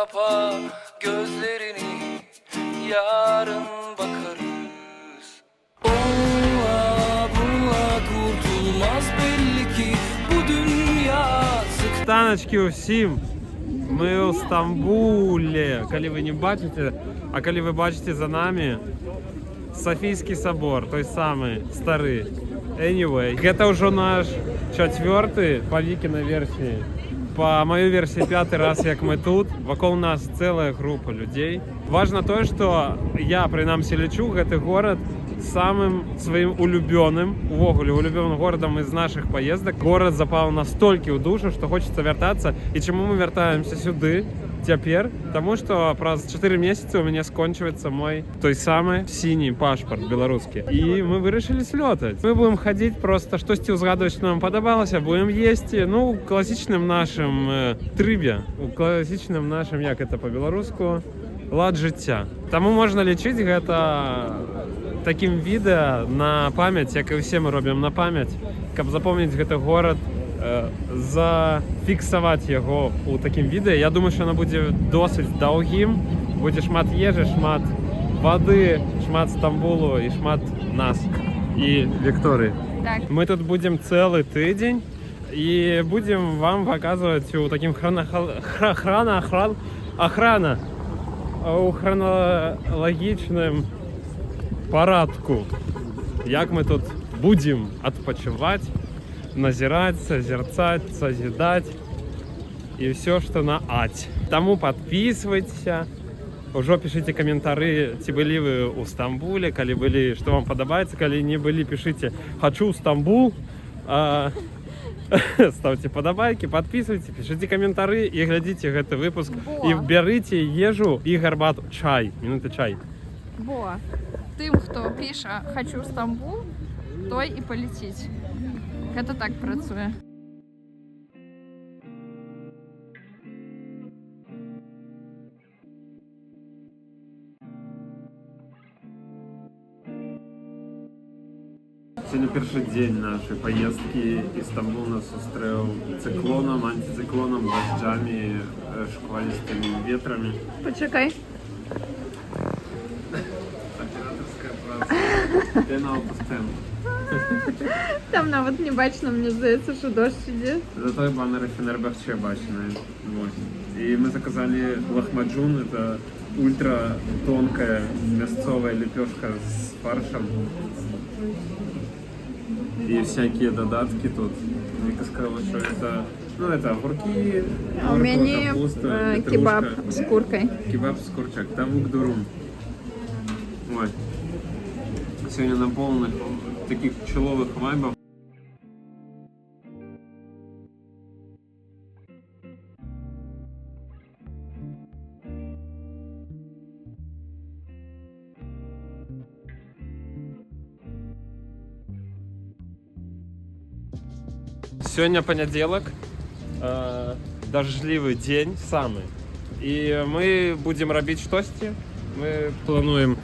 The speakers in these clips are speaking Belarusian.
kapa gözlerini, yarın bakarız. Onunla bununla kurtulmaz belli ki bu dünya sık. Таночки усім! Ми у Стамбулі, коли ви не бачите, а коли ви бачите за нами Софийский собор, той самый старый. Anyway, это уже наш четвертый по Викиной версии. По моей версии 5-й раз, как мы тут. Вокруг нас целая группа людей. Важно то, что я, принамсі, лечу в этот город самым своим улюбленным, увогуле, улюбленным городом из наших поездок. Город запал настолько в душу, что хочется вертаться. И чему мы вертаемся сюда теперь? Потому что праз 4 месяца у меня скончивается мой той самый синий паспорт белорусский. И мы вырашили слетать. Мы будем ходить просто, что сти узгадывать, что нам подобалося, будем есть, ну, классичным нашим трыбе, классичным нашим, як это по-белоруску, лад життя. Тому можна лічити гэта таким відэа на памяць, як і ўсе мы робім на памяць, каб запомніць гэты горад, зафіксаваць яго у такім відэа. Я думаю, що воно будзе досыць доўгім, будзе шмат ежы, шмат вады, шмат Стамбулу і шмат нас і Вікторыі. Так. Мы тут будем цэлы тыдзень і будем вам показывать у таким у храналагічным парадку, як мы тут будем адпачываць, назирать, созерцать, созидать и все, что на ать. Тому подписывайтесь, уже пишите комментарии, ці были вы у Стамбуле, коли были, что вам подобается, коли не были, пишите «хочу Стамбул», ставьте подобайки, подписывайтесь, пишите комментарии и глядите этот выпуск. Бо. И берите ежу и гарбату, чай, минуты чай. Бо тым, хто піша «хочу Стамбул», той і паліціць. Гэта так працуе. Сегодня первый день нашей поездки. Стамбул нас устроил циклоном, антициклоном, дождями, шквалистыми ветрами. Почекай. Операторская праца. Пена опустим. Там нават не бачно, мне здаецца, що дощ іде. Зато и баннеры Фенербахче бачные. Вот. И мы заказали лахмаджун, это ультра тонкая мясцовая лепешка с фаршем. И всякие додатки тут. Вика сказала, что это, ну, это огурки, А у мяне капуста, кебаб петрушка. з куркой. Кебаб с курчак, тавук дурум. Ой. Сегодня на полных таких пчеловых вайбов. Сегодня понедельник, дождливый день самый. И мы будем робить штосьці. Мы плануем.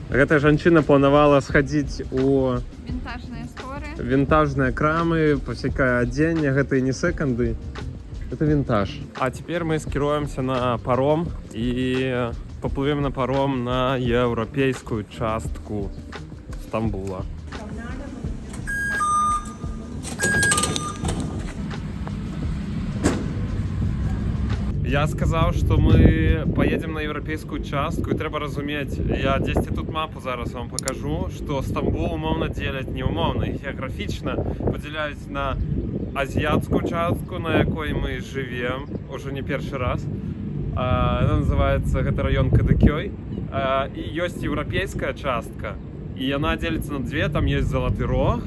Эта жанчына планавала сходить у Вінтажныя сторы. винтажные крамы, всякое оденье, это не секонды, это винтаж. А теперь мы скируемся на паром и поплывем на паром на европейскую частку Стамбула. Я сказал, что мы поедем на европейскую частку, и треба разуметь, я 10 тут мапу зараз вам покажу, что Стамбул умовно делять не умовно, і географічно поділяють на азіатську частку, на якой мы живем уже не первый раз. Она называется, это район Кадыкёй. И есть европейская частка, и она делится на две, там есть Золотый Рог,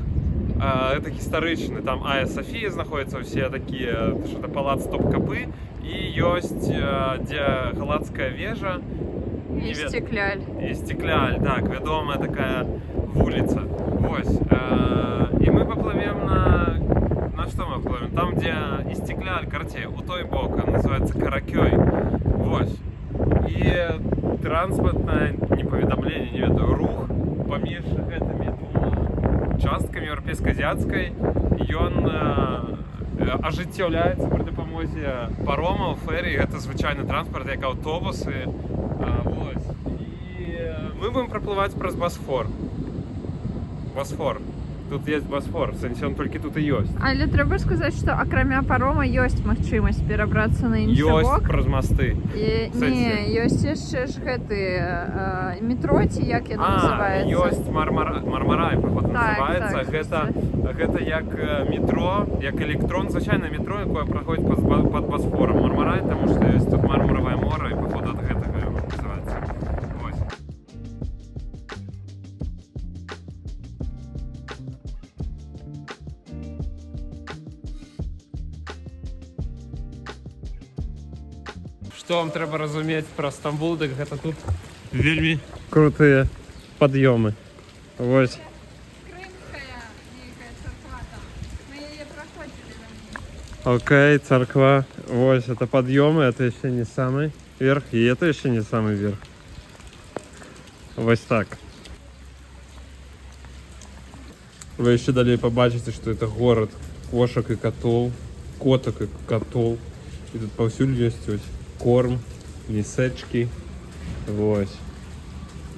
это историчный, там Айя София находится, все такие, что-то палац Топкапы, и есть где Галатская вежа. І стекляль. И стекляль, так, ведомая такая улица. Вось. И мы поплывем на что мы поплывем? Там, где и стекляль, карте, у той бока, называется Каракёй. Вось. И транспортное неповедомление, не веду, рух поміж этими двумя частками, европейско-азиатской, и он ажыццяўляецца пры дапамозе паромаў, фэрый, гэта звычайны транспарт, як аўтобусы. Вось. І мы будем праплываць праз Босфор. Босфор. Тут есть Босфор, в сэнсе он толькі тут і ёсць. Але трэба сказаць, што акрамя парома ёсць магчымасць перабрацца на іншы Ёсць бок. праз масты. Не, ёсць яшчэ ж гэты метро, ці як яно называецца? Ёсць Мармарай, паход называецца. Так, Гэта як метро, як электрон, звычайнае метро, якое праходзіць пад Босфором. Мармарай, таму што ёсць тут мармуравае мора, і паход ад гэтага яно называецца. Вось. Што вам трэба разумець пра Стамбул, дык гэта тут вельмі крутыя пад'ёмы. Вось. Крымская нейкая царква там. Мы яе праходзілі раней. Окей, церква. Вось, это подъемы, это еще не самый верх, и это еще не самый верх. Вот так. Вы еще далее побачите, что это город кошек и котов, коток и котов. И тут повсюду есть ось корм, мисочки. Вот.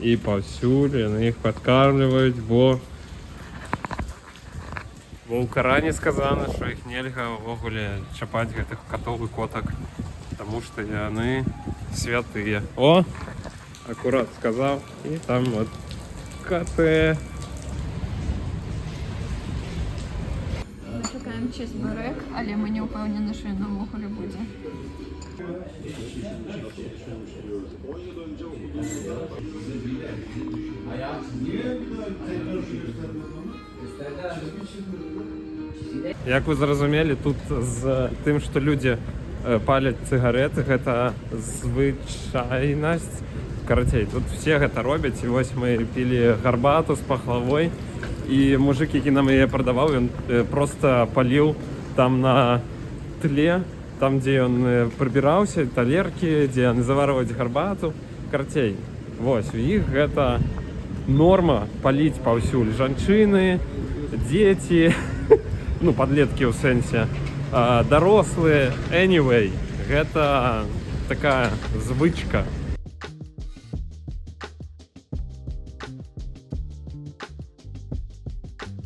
И повсюду на них подкармливают, бо у Каране сказано, что их нельга ввогуле чапать гэтых котов и коток, потому что яны святые. О, аккурат сказал, и там вот коты. Ми чекаємо чизбурек, але ми не впевнені, що він увогуле буде. Як ви зрозуміли, тут з тим, що люди палять цыгареты, гэта звычайнасць. Карацей, тут все гэта робяць. І вось мы пілі гарбату з пахлавой, і мужик, які нам яе прадаваў, ён просто паліў там на тле, там, дзе ён прыбіраўся, талеркі, дзе яны заварваюць гарбату. Карацей, вось, у іх гэта норма паліць паўсюль. Жанчыны, дзеці, ну, подлеткі ў сэнсе, дарослыя, anyway, гэта такая звычка.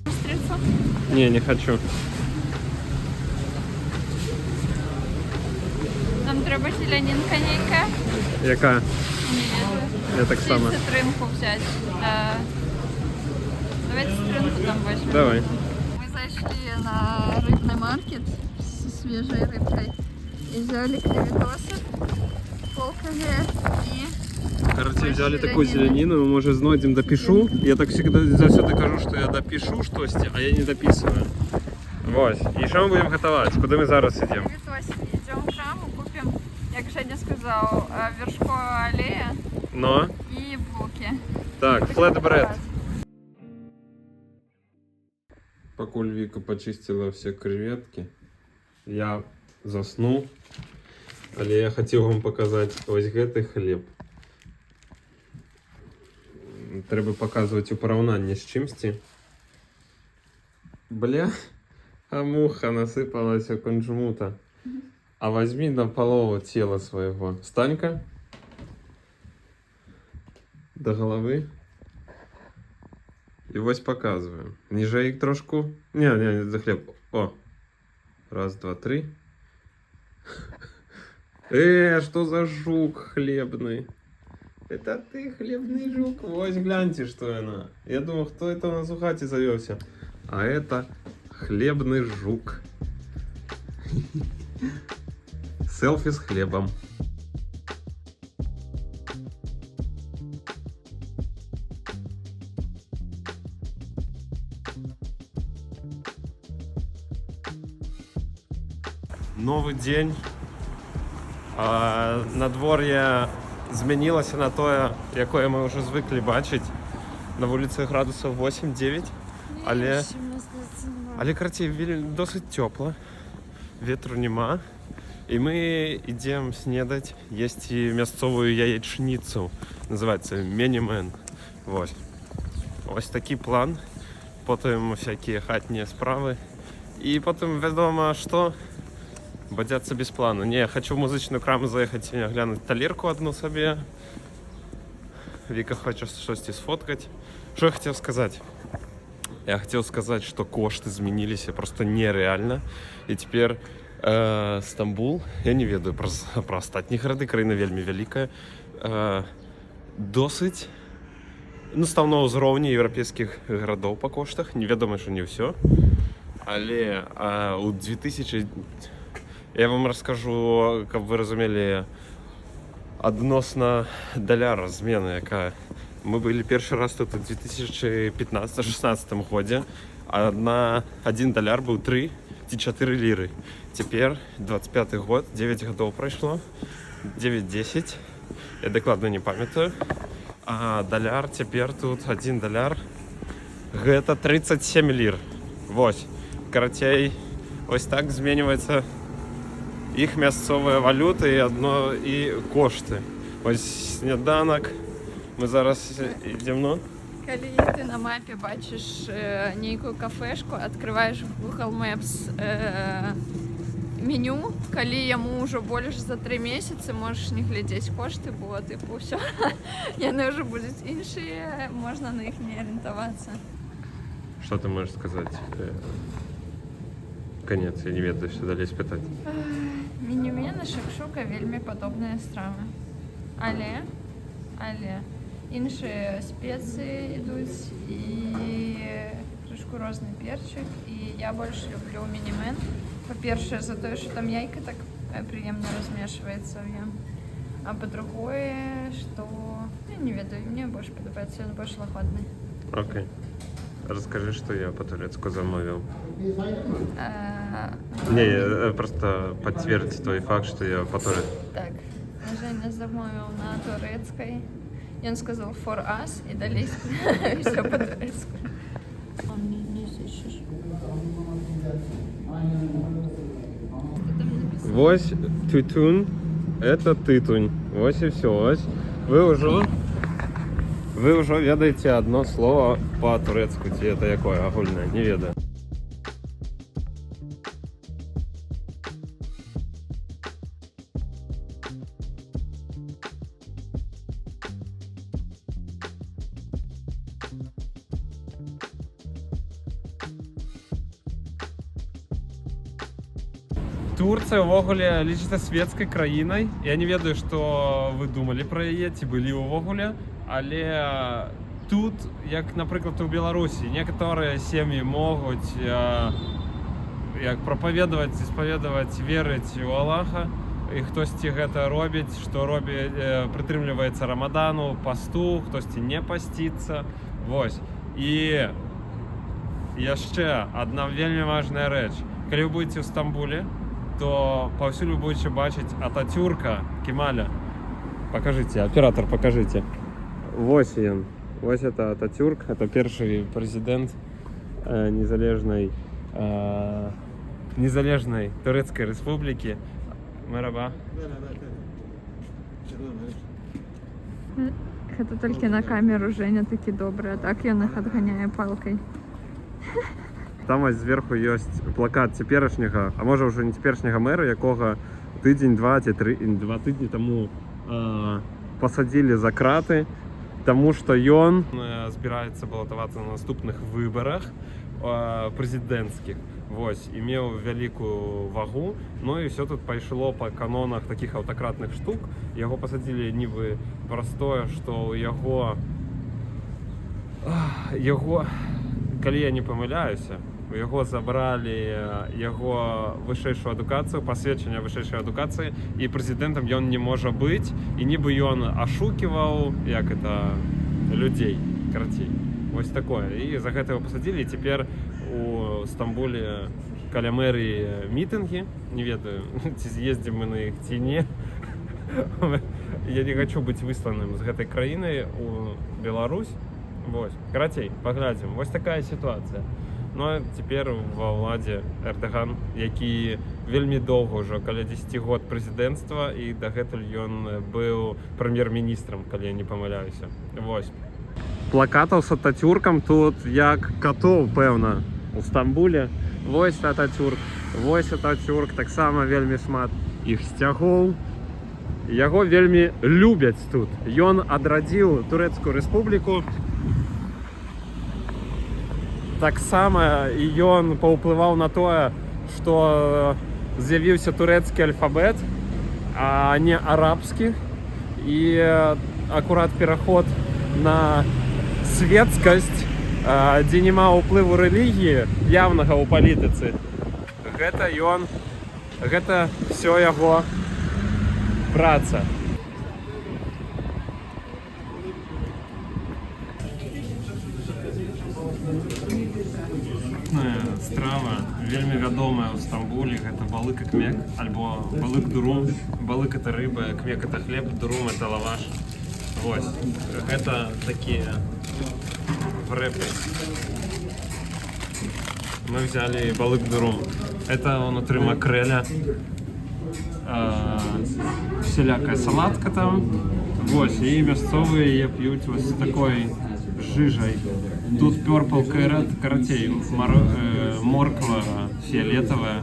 Устрица? Не хочу. Нам треба зеленінка нейка. Яка? Ні, Я так само. цитринку взять. Давайте цитринку там возьмем. Давай. Мы зашли на рыбный маркет с свежей рыбкой и взяли креветосы, полкило и... Короче, взяли такую зеленину, мы, может, знойдем, допишу. Я так всегда завсёды кажу, что я допишу что-то, а я не дописываю. Вот. И что мы будем готовить? Куда мы зараз идем? Креветосики. Идем к храму, купим, как Женя сказал, вершковая аллея Но. и булки. Так, флетбред. Покуль Вика почистила все креветки, я заснул. Але я хотел вам показать ось гэты хлеб. Треба показывать у параўнанні з чымсьці. Бля, а муха насыпалась у кунжмута. А возьми на полову тела своего. Встань-ка. До головы. И вось показываем. Ниже их трошку. Не, за хлеб. О. Раз, два, три. Что за жук хлебный? Это ты, хлебный жук. Вось гляньте, что она. Я думал, кто это у нас у хате завелся. А это хлебный жук. Селфи с хлебом. Новый день. Надвор'е змянілася на тое, якое мы ўжо звыклі бачыць. На вуліцы градусаў 8-9. Але карацей, досыць цёпла. Ветру няма. І мы ідзем снедаць, есці мясцовую яечніцу. Называецца Менімен. Вось такі план. Потым всякія хатнія справы. І потім, відомо, що бадяться без плану. Не, я хочу в музичну краму заїхати сьогодні, глянути талірку одну собі. Віка хоче щось і сфоткати. Що я хотів сказати? Я хотів сказати, що кошти змінилися просто нереально. І тепер Стамбул, я не ведаю про остатні городи, країна вельми велика, досить, ну, став на ўзроўні європейських городов по коштах, невідомо, що не все, але у 2000, я вам розкажу, як ви розуміли, адносно доляра зміна, яка, ми були перший раз тут у 2015-16 году, а один доляр був 3 ці 4 ліри. Тепер 25 год, 9 годов пройшло, 9-10, я докладно не пам'ятаю. А доляр тепер тут, 1 доляр, гэта 37 лір. Вось, карацей, ось так змінюється їх місцеві валюти і кошти. Ось сніданок, ми зараз йдемо. Коли ти на мапі бачиш нейкую кафешку, відкриваєш в Google Maps меню, коли йому вже більше за 3 місяці, можеш не глядіти кошти, бо типу все, вони вже будуть інші, можна на них не орієнтуватися. Що ти можеш сказати? Конець, я не ведаю, що далі спитати. Меню на шакшука вельми подобні страви. Але інші спеції йдуть і трошки різний перчик. І я більше люблю мінімен. По-перше, за те, що там яйка так приємно розмішується в ньому. А по-друге, що, я не ведаю, мені більше подобається, він більш лагодний. Окей. Расскажи, что я по-турецку замовил. Не, просто подтвердь твой факт, что я по-турецку. Так, Женя замовил на турецкой. И он сказал for us, и дали все по-турецку. Вось тютюн, это тытунь. Вось и все. Вось. Вы уже ведаете одно слово по-турецку. Ці это якое агульне? Не ведаю. Турція увогуле лічыцца светскай краінай. Я не ведаю, што вы думалі пра яе, ці былі ўвогуле, але тут, як, напрыклад, у Беларусі, некаторыя сем'і могуць як прапаведаваць, испаведаваць, верыць у Аллаха, і хтосьці гэта робіць, што прытрымліваецца рамадану, пасту, хтосьці не пасціцца. Вось. І яшчэ адна вельмі важная рэч. Калі вы будзеце ў Стамбуле, то паўсюль вы будете бачыць Ататюрка Кемаля. Покажите, оператор, покажите. Вось ён. Вось это Ататюрк, это першы прэзідэнт незалежнай Турэцкай рэспублікі. Мераба. Это только на камеру Женя такі добрый, а так ён іх адганяе палкай. Там ось зверху ёсць плакат цяперашняга, а можа ўжо не цяперашняга мэра, якога тыдзень, 2 тыдні таму пасадзілі за краты, таму што ён збіраецца балатавацца на наступных выбарах прэзідэнцкіх. Вось, і меў вялікую вагу, ну і все тут пайшло па канонах такіх аўтакратных штук. Яго пасадзілі нібы простое, што яго, калі я не памыляюся, у яго забралі яго вышэйшую адукацыю, пасведчанне вышэйшай адукацыі, і прэзідэнтам ён не можа быць, і нібы ён ашуківаў, як это, людзей, карацей. Вось такое. І за гэта яго пасадзілі, і цяпер у Стамбуле каля мэрыі мітынгі, не ведаю, ці з'ездзім мы на іх, ці не. Я не хочу быць высланым з гэтай краінай у Беларусь. Вось, карацей, паглядзім. Вось такая сітуацыя. Ну а цяпер ва ўладзе Эрдаган, які вельмі доўга ўжо, каля 10 год прэзідэнцтва, і дагэтуль ён быў прэм'ер-міністрам, калі я не памыляюся. Вось. Плакатаў з Ататюркам тут як катоў, пэўна, у Стамбуле. Вось Ататюрк. Вось Ататюрк. Так само вельмі шмат іх сцягоў. Яго вельмі любяць тут. Ён адрадзіў Турэцкую рэспубліку. Таксама і ён паўплываў на тое, што з'явіўся турэцкі альфабет, а не арабскі. І акурат пераход на светскасць, дзе няма ўплыву рэлігіі явнага ў палітыцы. Гэта всё яго праца. Страва вельмі вядомая ў Стамбуле, гэта балык і кмек, альбо балык дурум. Балык это рыба, кмек это хлеб, дурум это лаваш. Вось, гэта такія врэпы. Мы взяли балык дурум. Это внутри макреля. Всялякая салатка там. Вось, і мясцовыя яе п'юць вось з такой жыжай. Тут purple carrot, карацей, морква фіолетовая,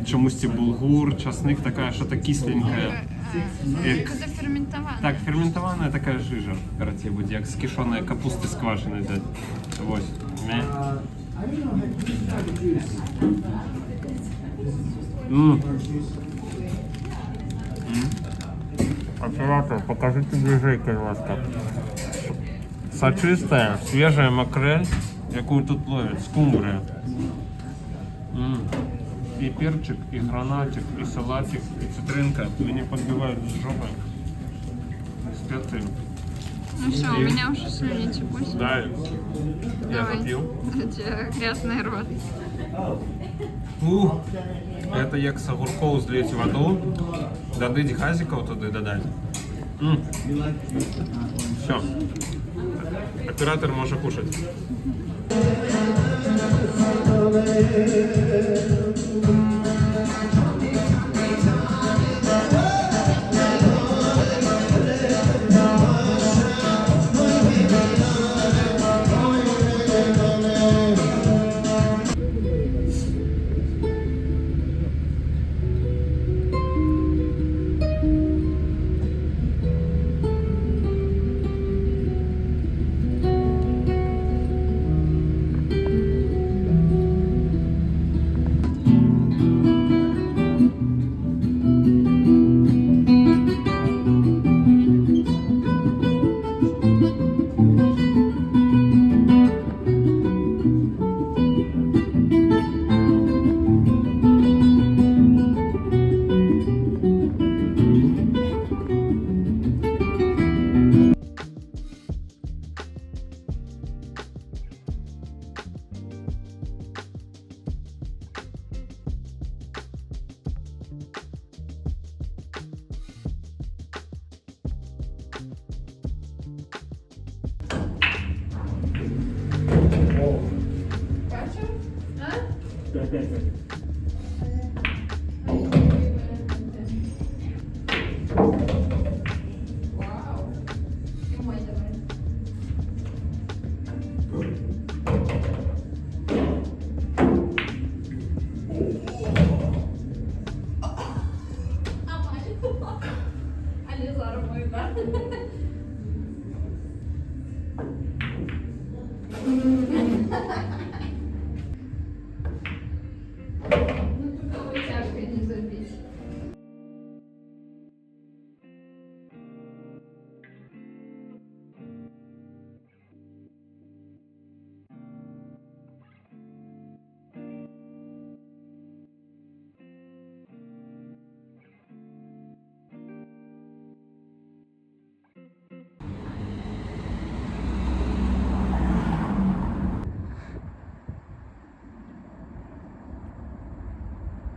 чомусьці булгур, часник, такая что-то кисленькая. Это ферментованная. Так, ферментованная такая жижа, карацей, будзе, як з кішонай капусты сквашенай взять. Вось. Оператор, покажите ближайкой, ласка. Сочистая, свежая макрель, якую тут ловят, скумбрия. И перчик, и гранатик, и салатик, и цитринка. Меня подбивают с жопой. Специи. Ну все, у меня уже слюни текут. Да, я запил. Грязный рот. Это як с огурков злить воду, дадыть газиков туда додать. Все. Оператор может кушать.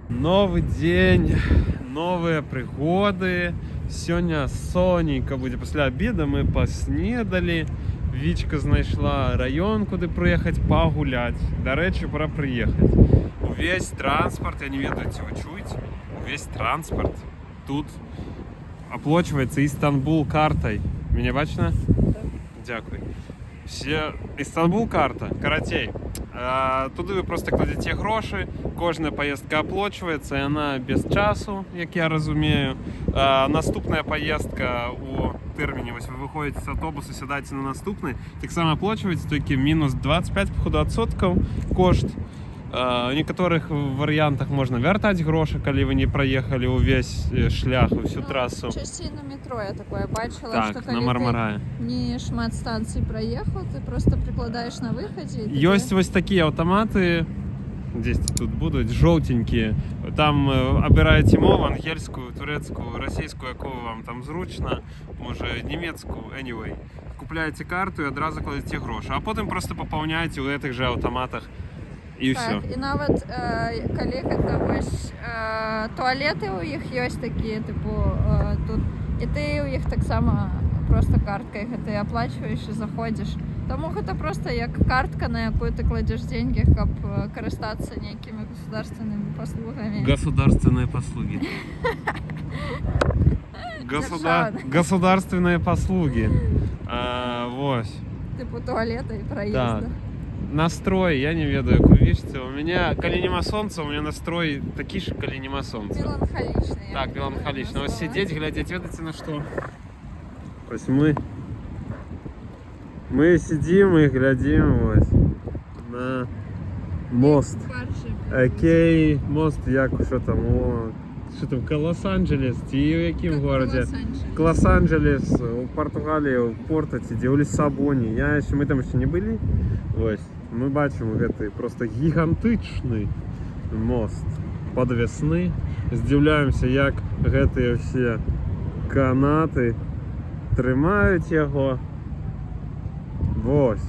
Новый день, новые пригоды. Сёння соненька будзе. Пасля обеда мы паснедалі. Вічка знайшла раён, куды прыехаць пагуляць. Дарэчы, пора прыехаць. Увесь транспорт, я не ведаю, ці вы чуеце, увесь транспорт тут оплачивается Истанбул картой. Меня бачно? Дякую. Все Истанбул карта. Каратей. Туди ви просто кладете гроші, кожна поїздка оплачується, і вона без часу, як я розумію. Наступна поїздка у терміні, ось ви виходите з автобусу, сідаєте на наступний, так само оплачується, тільки мінус 25 відсотків кошт. В некоторых варіантах можна вертати гроші, коли ви не проїхали увесь шлях, всю трасу. Частей на метро я такое бачила, Так, що на коли Мармарає. ти не шмат станцій проїхав, ти просто прикладаєш на виході. І Есть ось такі автомати, десь тут будуть, жовтенькі. Там обираєте мову, ангельську, турецьку, російську, яку вам там зручно, може німецьку, anyway. Купляєте карту і одразу кладете гроші, а потім просто поповняєте у цих же автоматах і все. Так, і навіть коли ось туалети у їх є такі, типу, тут, і ти у їх так само просто карткою ти оплачуєш і заходиш. Тому це просто як картка, на яку ти кладеш деньги, щоб користатися ніякими государственними послугами. Государственные послуги. Государственные послуги. Ось. Типу туалета і проїзду. Так. Настрой, я не ведаю, як ви бачите. У мене, коли нема сонця, у мене настрой такий же, коли нема сонця. Меланхолічний. Так, меланхолично. Ось назвала. сидеть, глядеть, ведете на що? Ось ми сидимо і глядимо ось на мост. Окей, мост, як, що там, що там, Лос-Анджелес, і в якому городі? Лос-Анджелес, у Португалії, у Портоці, де у Лісабоні. Ми там ще не були. Ось, ми бачимо цей просто гігантичний мост підвісний. Здивляємося, як ці всі канати тримають його. Ось.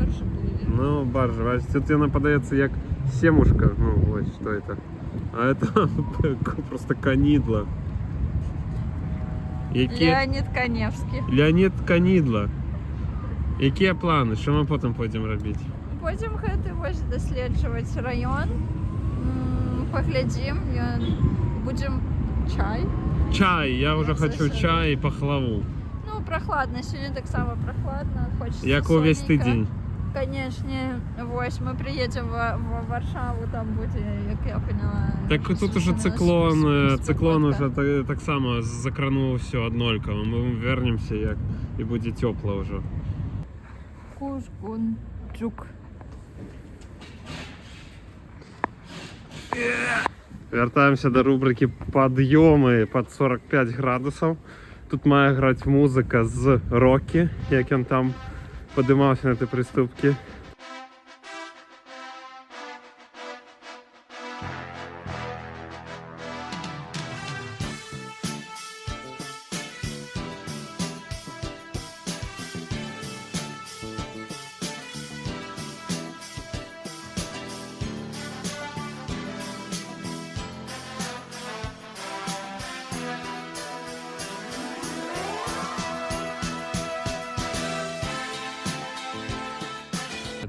баржа були. Ну, баржа. Бачите, тут вона подається як семушка. Ну, ось, що це. А це просто канідло. Леонід Каневський. Леонід Канідло. Які плани? Що ми потім будемо робити? Потім ось досліджувати район. Поглядім. Будемо чай. Чай, я вже хочу чай і пахлаву. Ну, прохладно, сьогодні так само прохладно. Хочеться Як увесь сонненько. тиждень. Конечно, ось ми приїдемо в Варшаву, там буде, як я поняла. Так тут уже циклон уже так само закранув все однольково. Ми вернемося і буде тепло вже. Кушкунчук. Вертаємося до рубрики «Підйоми під 45 градусів». Тут має грати музика з Рокі, як він там підіймався на ті приступки.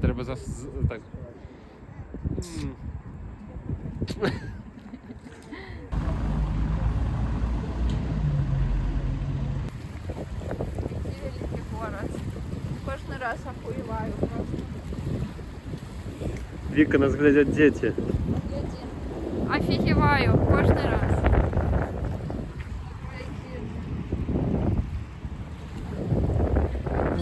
Треба так. Великий город. Кожен раз охуєваю просто. Віка, нас глядять діти. Офігіваю кожен раз.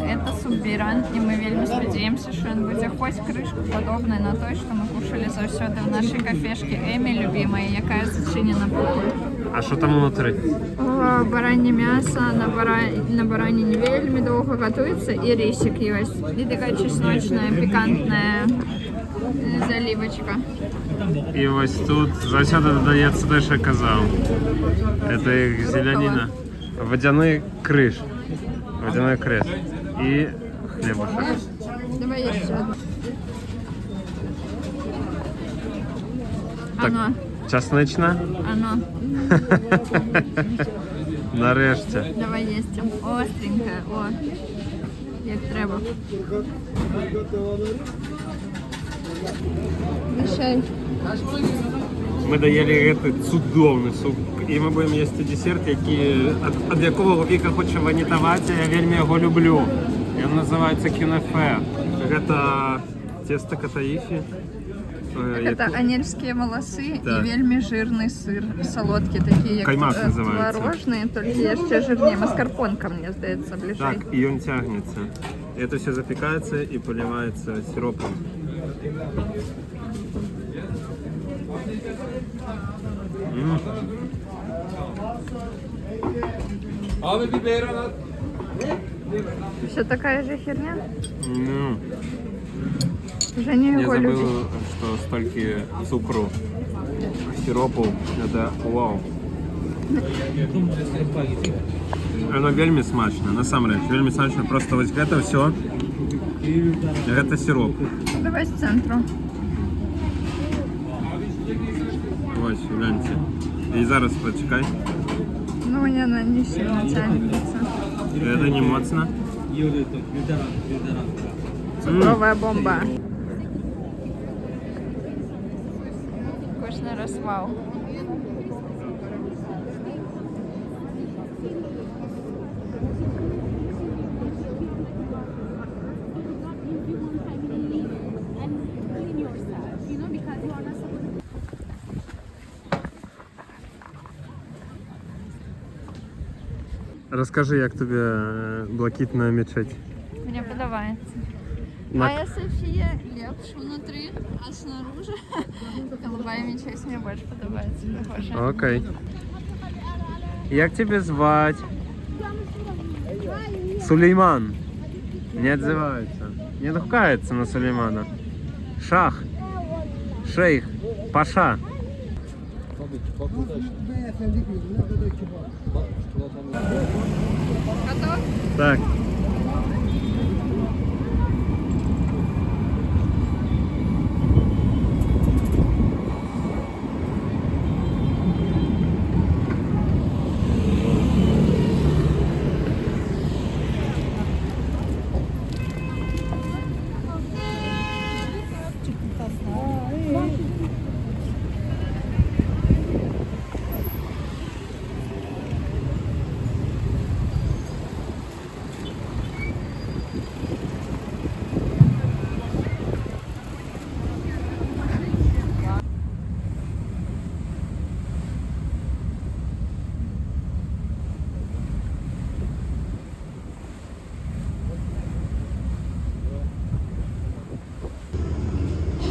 Это суббіран, і ми вельми сподіваємося, що він буде хоч кришку подобний на той, що ми кушали завсюди в нашій кафешці Емі, любимої, яка зачинена була. А що там внутрі? Баранье м'ясо на баранине вельми довго готується, і рисик є. І така чесночна, пікантна заливочка. І ось тут завсюди додається те, що я казав. Це їх зеленина. Водяний криш. Водяний крест. І хлібушек. Давай я ще одну. Так, Ано, часнична? ано. Нарешті. Давай їстим. Остреньке, о. Як треба. Мішай. Ми доїли цей чудовний суп. І ми будемо їсти десерт, від якого Віка хоче ванітувати, я вельми його люблю. Він називається кюнефе. Це тесто катаифи. Это анельские волосы Так. и вельми жирный сыр. Солодкі такі, як Каймак називається. творожний, тільки ще жирніше. Маскарпонка, мені здається, ближче. Так, и он тягнется. Это все запекается и поливается сиропом. Все такая же херня? Ну, Женя я его любит. забыл, что столько цукру, сиропу, это вау. Оно вельми смачно, насамрэч, вельми смачно. Просто вот это все, это сироп. Давай з центру. Ось, гляньте. І зараз почекай. Ну, мне она не сильно тянется. Это не моцно. Цукровая бомба. Вкусный рассвал. Расскажи, як тобі блакитна мечеть? Мне подобается. На- Моя София лепш внутри, а снаружи голубая мечеть мне больше подобается. Похоже. Окей. Як тебе звать? Сулейман. Не отзывается. Не отгукается на Сулеймана. Шах. Шейх. Паша. Готов? Так.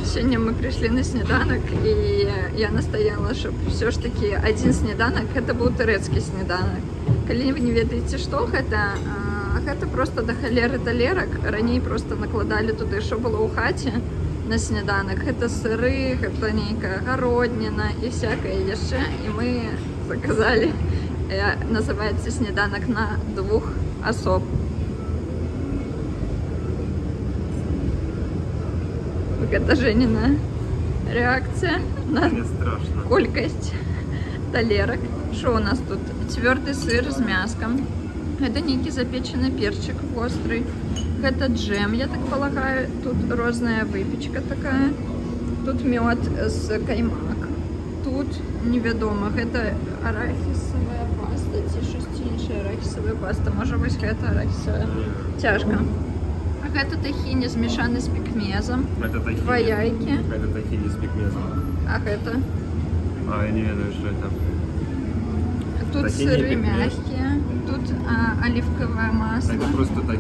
Сегодня мы пришли на сніданок, і я настояла, щоб все ж таки один сніданок, это був турецкий сніданок. Коли ви не ведаеце, што гэта просто да халеры талерак. Раней просто накладалі туды, што было ў хаце на сніданак. Гэта сыры, гэта нейкая гародніна і всякае яшчэ. І мы заказалі, называецца сніданак на 2 особ. Это Женина реакция на Мне страшно. колькость талерок. Что у нас тут? Твердый сыр с мяском. Это некий запеченный перчик острый. Это джем, я так полагаю. Тут розная выпечка такая. Тут мед с каймак. Тут неведомо. Это арахисовая паста. Ці щось інше арахисовая паста. Може ось это арахисовая. Тяжко. А это тахини смешанный с пикмезом. Это тахини. Два яйки. Это тахини с пикмезом. А это? А, я не ведаю, что это. Тут Тахини, сыры пикмез. мягкие. Тут оливковое масло. Это просто так.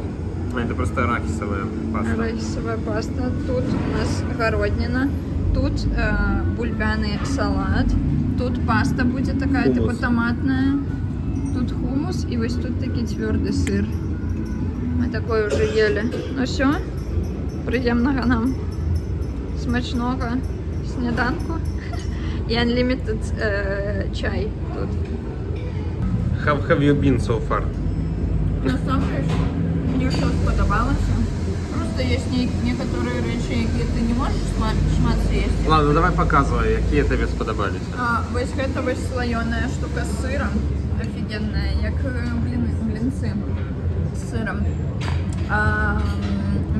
Это просто арахисовая паста. Арахисовая паста. Тут у нас городнина. Тут бульбяный салат. Тут паста будет такая, Хумус. типа томатная. Тут хумус. И вот тут такой твердый сыр. Мы такой уже ели. Ну все. Приємного нам смачного сніданку. І unlimited чай тут. How have you been so far? Насамперед, мені все сподобалося. Просто є некоторі речі, які ти не можеш шмат з'їсти. Ладно, давай показывай, які тобі сподобались. Ось гэта вось слоёная штука з сыром. Офігенная, як блінцы з сыром.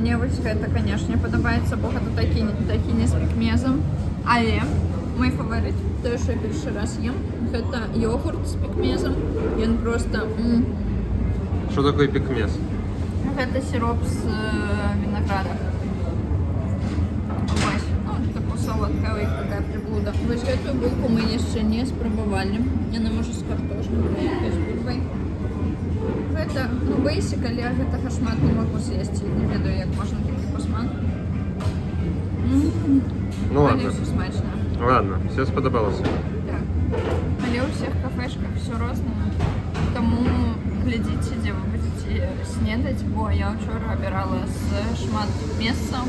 Мне вось гэта, конечно, падабається, бо гэта такі не з пікмезом. Але мой фаворит, той, що я перший раз їм, гэта йогурт з пікмезом. Він просто... Что такое пикмез? Гэта сироп з винограда. солодка, ой, какая приблуда. Вось гэтую булку мы яшчэ не спрабавалі. Яна можа з картошкай, з бульбай. Гэта, ну, basically, я гэтага шмат не магу з'есці. Не ведаю, як можна такі посмак. Ну Але ладно. все смачно. Ладно, все сподобалося. Так. Але ў ўсіх кафешках все рознае. Таму глядзіце, дзе вы будзеце снедаць, бо я ўчора абірала з шмат месцаў.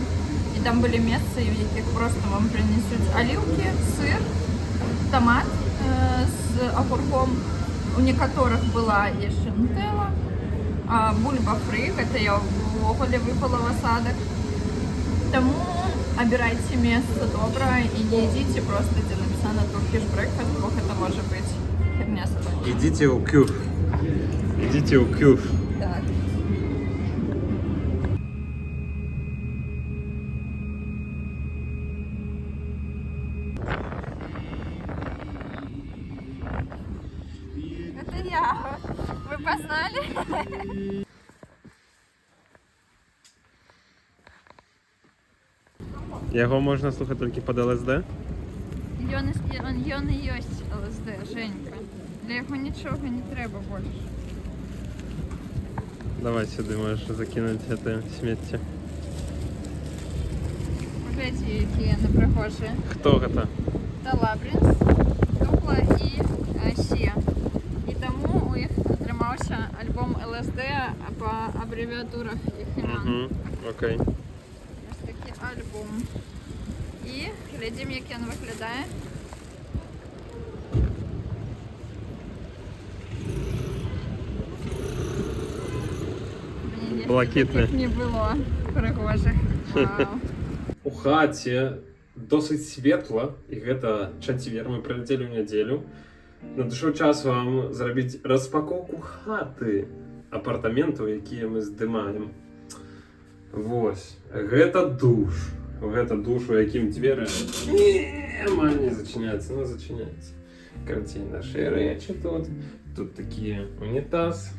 І там былі месцы, у якіх просто вам прынесуць аліўкі, сыр, томат з агурком. У некаторых была яшчэ нутэла, бульба фры, гэта я ўвогуле выпала в асадак. Таму абірайце месца добра і не ідзіце просто, дзе напісана Turkish breakfast, бо гэта можа быць херня собой. Идите у Кюф. Идите у Кюф. Так. Это я. Вы познали? Яго можна слухати тільки під ЛСД? Ён і ёсць ЛСД, Женька. Для яго нічого не трэба больш. Давай сюди можеш закинути це сміття. Поглядзі, які яны прыгожыя. Хто гэта? Талабринс, Дупла і Сія. І таму у іх атрымаўся альбом ЛСД па абрэвіатурах іх імён. Угу, окей. Ось такі альбом. І глядзім, як ён выглядае. Блакитне. Таких не было прыгожых. Вау. У хаце досыць светла, і гэта чацвер, мы прылецелі ў нядзелю. Надышоў час вам зрабіць распакоўку хаты, апартаментаў, якія мы здымаем. Вось, гэта душ. Гэта душ, у якім дзверы не зачыняецца, ну зачыняецца. Карацей, нашы рэчы тут. Тут такі унітаз.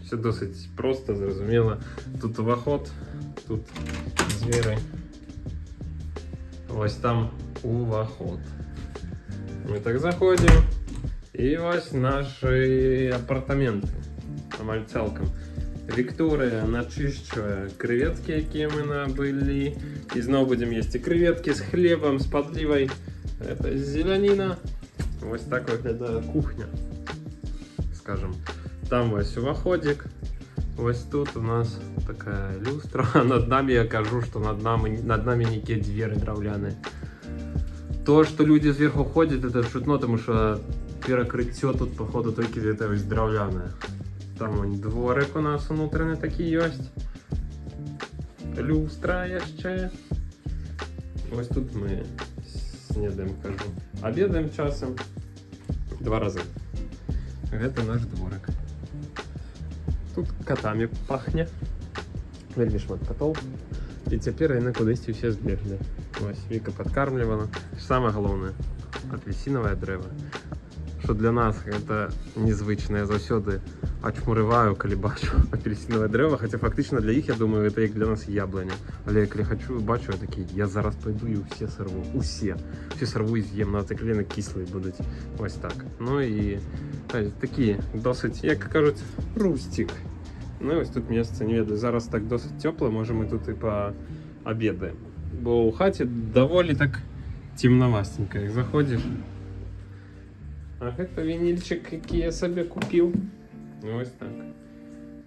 Все досыць проста, зразумела. Тут уваход, тут дзверы. Вось там уваход. Мы так заходзім. І вось нашы апартаменты. Амаль цалкам. Вікторыя начышчвае крэветкі, якія мы набылі. І зноў будзем есці крэветкі з хлебам, з падлівай. Это зеляніна. Вось так выглядае кухня. Скажем. Там вось уваходик. Вось тут у нас такая люстра. Над нами я кажу, что над нами некие двери драўляныя. То, что люди сверху ходят, это шутно, потому что перакрыццё тут, походу, только это вось драўлянае. Там вон дворик у нас внутренний такі ёсць. Люстра яшчэ. Вось тут мы снедаем, кажу. Обедаем часом 2 разы. Гэта наш дворик. Тут котами пахне. Вельмі шмат котов. І цяпер яны кудысьці ўсе збеглі. Вось, Віка падкармлівала. Самае галоўнае, апельсінавае дрэва. Што для нас гэта незвычна. Я заўсёды ачмурываю, калі бачу апельсінавае дрэва, хаця фактычна для іх, я думаю, гэта як для нас яблыня. Але калі хачу, бачу, я такі, я зараз пайду і ўсе сарву. Усе сарву і з'ем, нават як яны кіслыя будуць. Вось так. Ну і такі досыць, як кажуць, рустик. Ну і ось тут месца, не ведаю, зараз так досыць цёпла, можа мы тут і паабедаем. Бо ў хаце даволі так цемнавастенька, як заходзіш. А гэта вінільчик, які я сабе купіў. Ось так.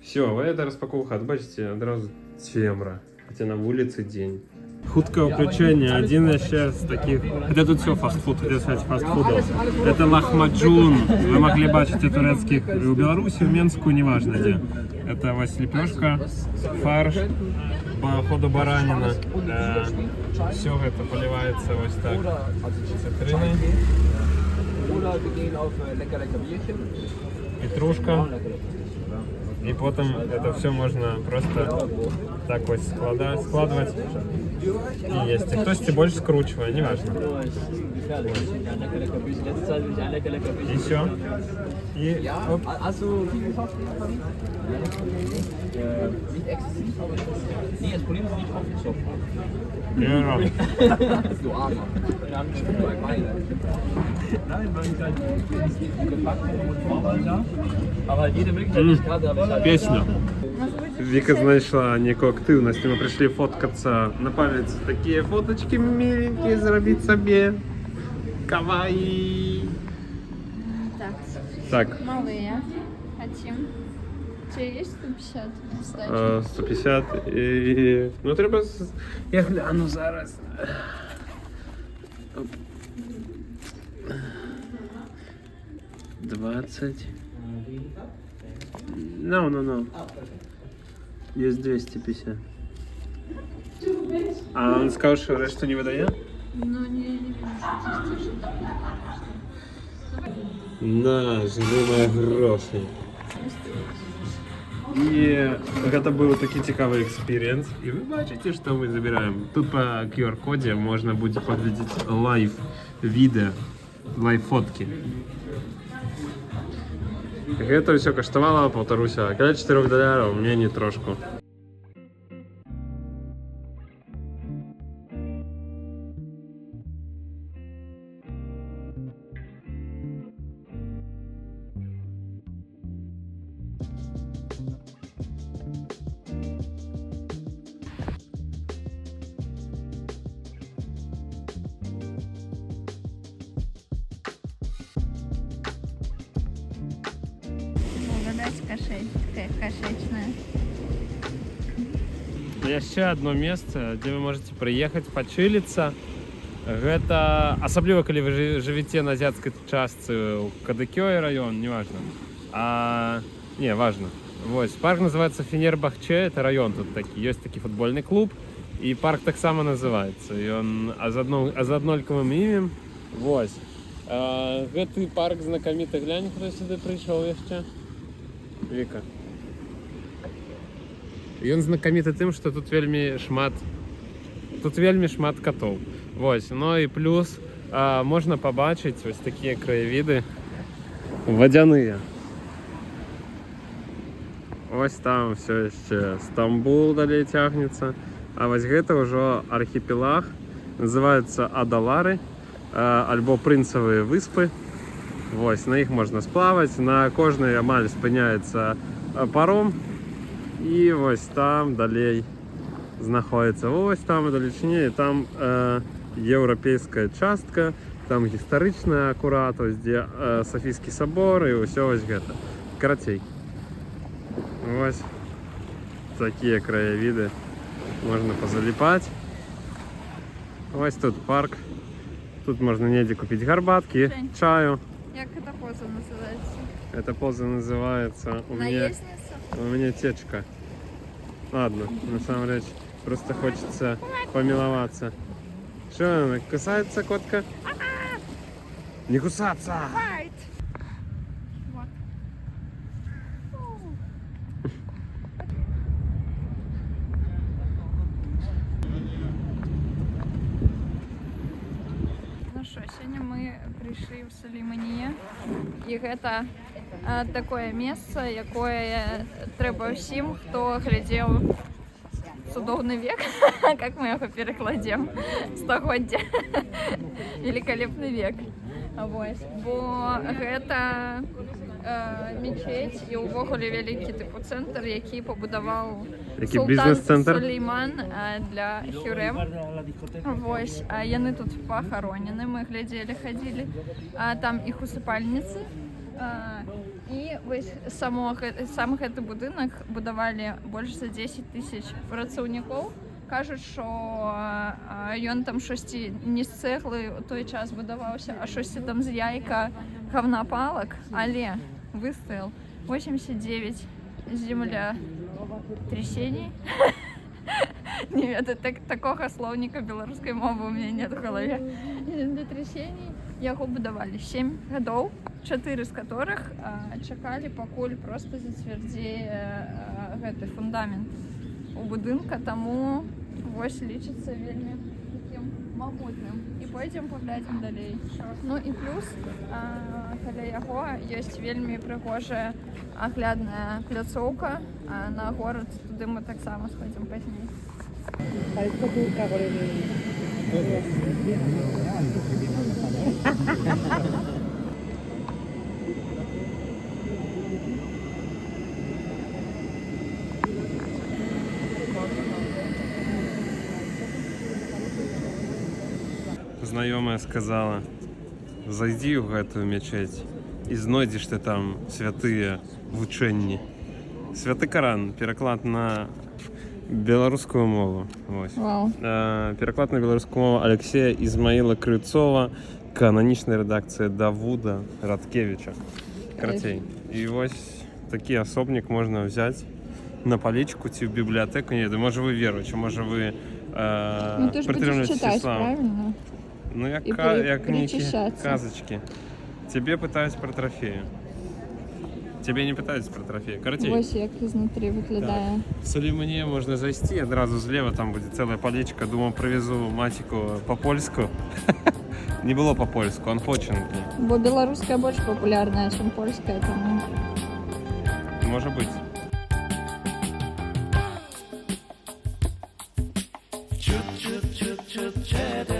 Все, гэта распакоўка хат, бачыце, адразу цемра. Хаця на вуліцы дзень. Хуткое включение, один яшчэ з таких. Это тут все фастфуд, хотел сказать фастфудов. Это лахмаджун. Вы могли бачить и турецких и у Беларуси, в Менску, неважно где. Это вось лепешка, фарш, по ходу баранина. Все это поливается вот так цитриной. Петрушка. И потом это все можно просто так вот складывать и есть. И кто-то больше скручивает, неважно. gefährlich. Ein lecker, lecker Büchse. Letzte Zeit will ich ein lecker, lecker Büchse. Еще. И Ja, оп. hast du viel gekauft? Nicht exzessiv, aber nee, das Problem ist nicht aufgezopft. Genau. Du Armer. Wir haben schon mal Beine. Nein, weil ich halt nicht gepackt und Vorwahl da. Aber halt jede Möglichkeit, die ich gerade habe, ich halt. Песню. Вика знайшла некую активність, ми прийшли фоткатися на пам'ять. Такі фоточки миленькі зробити собі. Каваї. Так, Так, малые. Хотим. У тебя есть 150 сдачи? 150 і... Ну треба... Я гляну зараз. Оп. 20. No. Есть 250. А он сказал, что решту не видає? Ну, не вижу, что здесь На, жди мої гроші. І це був такий цікавий експірієнс. І ви бачите, що ми забираємо. Тут по QR-коді можна буде подивитися лайв-відео, лайв-фотки. Гэта все каштавала, паўтаруся, каля $4, мне не трошку. Угадать кошечная. Яшчэ одно месца, дзе вы можете прыехаць, пачыліцца. Гэта асабліва, калі вы жывіце на азіяцкай частцы ў Кадыкёе раён, неважно. Не, важно. Вось, парк называется Фенербахче, это район тут такі. Ёсць такі футбольны клуб, і парк таксама называецца. Ён з аднолькавым імем. Вось. Гэты парк знакаміты, глянь, хто сюды прыйшоў яшчэ. Віка. Ён знакаміты тым, што тут вельмі шмат катоў. Вось, ну і плюс можна пабачыць вось такія краявіды вадзяныя. Вось там все яшчэ Стамбул далей цягнецца. А вось гэта ўжо архіпелаг, называецца Адалары, альбо Прынцавыя выспы. Вось, на іх можна сплаваць, на кожнай амаль спыняецца паром. І вось там далей знаходіцца. Вось там удалечыні, там еўрапейская частка, там гістарычная акурат, ось дзе Софійскі сабор і ўсё вось гэта. Карацей. Вось такія краявіды. Можна пазаліпаць. Вось тут парк. Тут можна недзе купіць гарбаткі, чаю. Як эта поза называется? Эта поза называется у меня течка. Ладно, на самом деле просто хочется помиловаться. Что, она кусается, котка? Не кусаться! Вот. Ну що, сьогодні ми прийшли в Саліманія. І гэта такое месца, якое трэба ўсім, хто глядзеў «Цудоўны век», как мы яго перакладзем, стагоддзя, «Великолепны век». Вось. Бо гэта мечеть і ўвогуле вялікі тыпу цэнтр, які пабудаваў султан Сулейман для Хюрэм. Вось, яны тут пахаронены, мы глядзелі, хадзілі. Там іх усыпальніцы. І вось сам гэты будынак будавалі больш за 10 000 працаўнікоў. Кажуць, што ён там шосьці не з цэглы ў той час будаваўся, а шосьці там з яйка говнапалак, але выстаял 89 землетрясений. Не ведаю, такога слоўніка беларускай мовы у мяне нет в галаве. Землетрясений яго будавалі 7 гадоў, 4 з которых чакалі, пакуль просто зацвярдзее гэты фундамент у будынка, таму вось лічыцца вельмі такім мамутным. И пойдем паглядзім далей. Ну і плюс каля яго ёсць вельмі прыгожая аглядная пляцоўка на горад, туды мы таксама сходзім пазней. Знаёмая сказала: зайдзі ў гэтую мячэць і знойдзеш ты там святыя вучэнні. Святы Каран, пераклад на беларускую мову. Вось. Вау. Пераклад на беларускую мову Алексея Ізмаіла Крыцова, кананічная рэдакцыя Давуда Радкевіча. Карацей. І вось такі асобнік можна взяць на палічку ці ў бібліятэку. Не, можа вы веруючы, можа вы Ну ты ж будешь читать, правильно? Ну, як, І як нейкі перечищаться. казочки. Тебе пытаюсь про трофеи. Тебе не пытаюсь про трофеи. Карацей. Вось як изнутри выглядае. В Солімане можна зайсці, адразу злева там будзе цэлая палічка. Думаю, привезу матіку по-польску. Не было по-польску, анпочынкі. Бо беларуская больш папулярная, чым польская, тому. Може бути. Чет